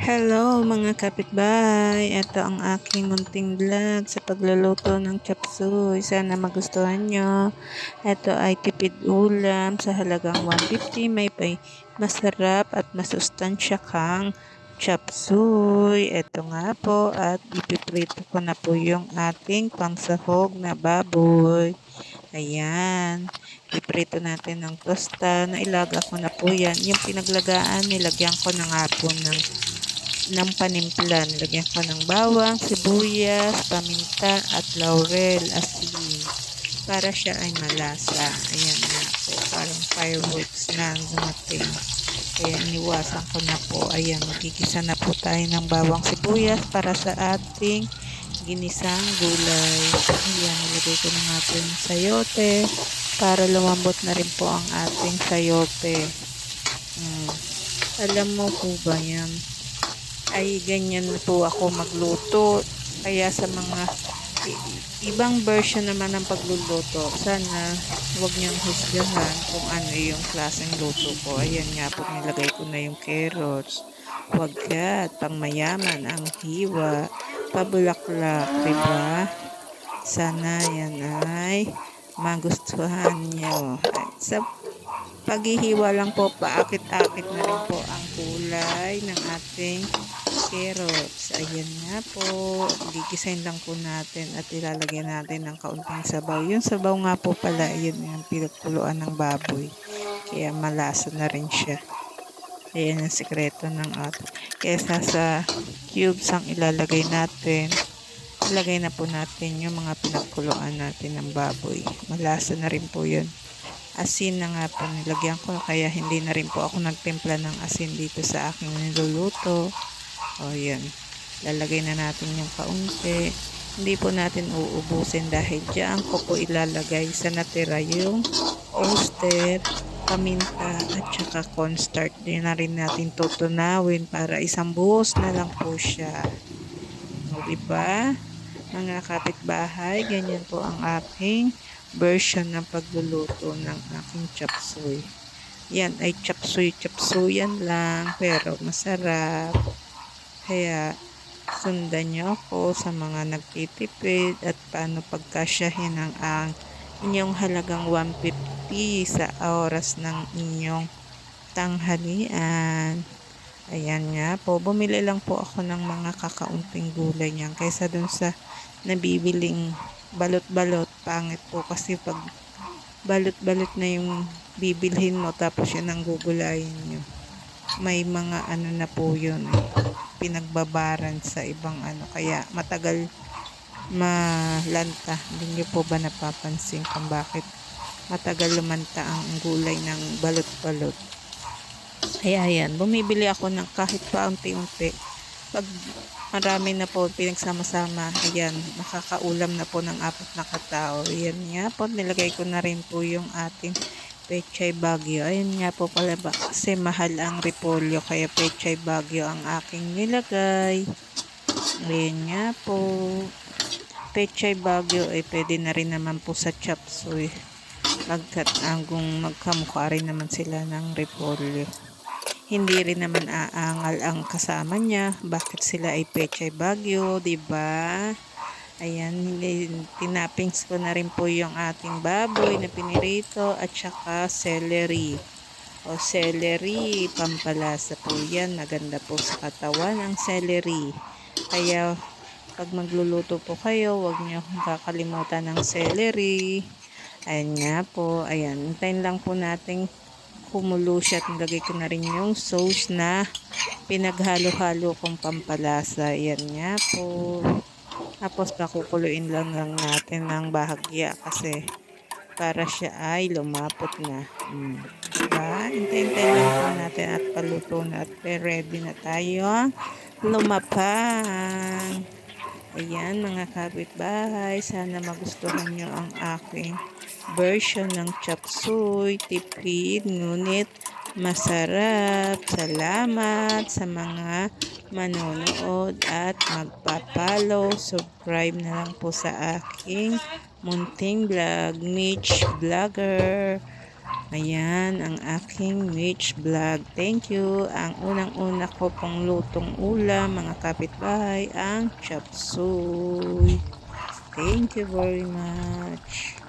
Hello mga kapitbahay, ito ang aking munting vlog sa pagluluto ng chop suey. Sana magustuhan nyo. Ito ay tipid ulam sa halagang 150. May masarap at masustansya kang chop suey. Ito nga po at ipiprito ko na po yung ating pangsahog na baboy. Ayan. Iprito natin ng tosta. Nailaga ko na po yan. Yung pinaglagaan, nilagyan ko na nga po ng panimplan. Lagyan ko ng bawang, sibuyas, paminta at laurel, asin para siya ay malasa. Ayan na po. Parang fireworks na dumating. Kaya iniwasan ko na po. Ayan, magigisa na po tayo ng bawang sibuyas para sa ating ginisang gulay. Ayan, nilagay ko na nga po yung sayote para lumambot na rin po ang ating sayote. Alam mo po ba yan? Ay ganyan po ako magluto. Kaya sa mga ibang version naman ng pagluluto, sana huwag niyang husgahan kung ano yung klaseng luto ko. Ayan nga po, nilagay ko na yung carrots. Huwag ka, pang mayaman ang hiwa, pabulaklak, diba? Sana yan ay magustuhan niyo. Sa paghihiwa lang po, paakit-akit na rin po ang kulay ng ating carrots. Ayan nga po. Gigisahin lang po natin at ilalagyan natin ng kaunting sabaw. Yung sabaw nga po pala, yun yung pinagkuluan ng baboy. Kaya malasa na rin siya. Ayan ang sikreto ng ating. Kesa sa cubes ang ilalagay natin, ilagay na po natin yung mga pinagkuluan natin ng baboy. Malasa na rin po yun. Asin na nga po nilagyan ko, kaya hindi na rin po ako nagtimpla ng asin dito sa aking niluluto. O yan, lalagay na natin yung kaunti. Hindi po natin uubusin dahil diyan ko po ilalagay sa natira yung oyster, paminta at saka cornstarch. Din na rin natin tutunawin para isang buhos na lang po siya. O diba? Mga kapitbahay, ganyan po ang aking version ng pagluluto ng aking chop suey. Yan ay chop suey-yan lang pero masarap. Kaya sundan nyo ako sa mga nagtitipid at paano pagkasyahin ang inyong halagang 150 sa oras ng inyong tanghalian. Ayan nga po, bumili lang po ako ng mga kakaunting gulay niyan kaysa dun sa nabibiling balot-balot. Pangit po kasi pag balot-balot na yung bibilhin mo tapos yun ang gugulayin nyo. May mga ano na po yun, pinagbabaran sa ibang ano. Kaya matagal malanta. Hindi nyo po ba napapansin kung bakit matagal lumanta ang gulay ng balot-balot? Kaya yan, bumibili ako ng kahit pa unti-unti. Pag marami na po pinagsama-sama, ayan, makakaulam na po ng 4 na katao. Ayan nga po, nilagay ko na rin po yung ating pechay bagyo. Ayan nga po pala ba, kasi mahal ang repolyo, kaya pechay bagyo ang aking nilagay. Ayan nga po, pechay bagyo ay pwede na rin naman po sa chop suey. Pagkat magkamukha rin naman sila ng repolyo. Hindi rin naman aangal ang kasama niya. Bakit sila ay pechay bagyo, 'di ba? Ayan, tinapings ko na rin po yung ating baboy na pinirito at saka celery. O celery, pampalasa po yan. Maganda po sa katawan ang celery. Kaya pag magluluto po kayo, huwag niyo kakalimutan ng celery. Ayan nga po. Ayan, hintayin lang po nating kumulo siya at nilagay ko na rin yung sauce na pinaghalo-halo kong pampalasa. Yan nga po. Tapos pakukuluin lang natin ng bahagya kasi para siya ay lumapot na. Diba? Hintay-hintay lang po natin at paluto na at ready na tayo lumapang. Ayan mga kapitbahay, sana magustuhan nyo ang aking version ng chop suey, tipid, ngunit masarap. Salamat sa mga manonood at magpapalo. Subscribe na lang po sa aking munting vlog, Mitch Vlogger. Ayan ang aking Mitch vlog. Thank you. Ang unang-una ko pong lutong ulam, mga kapitbahay, ang chop suey. Thank you very much.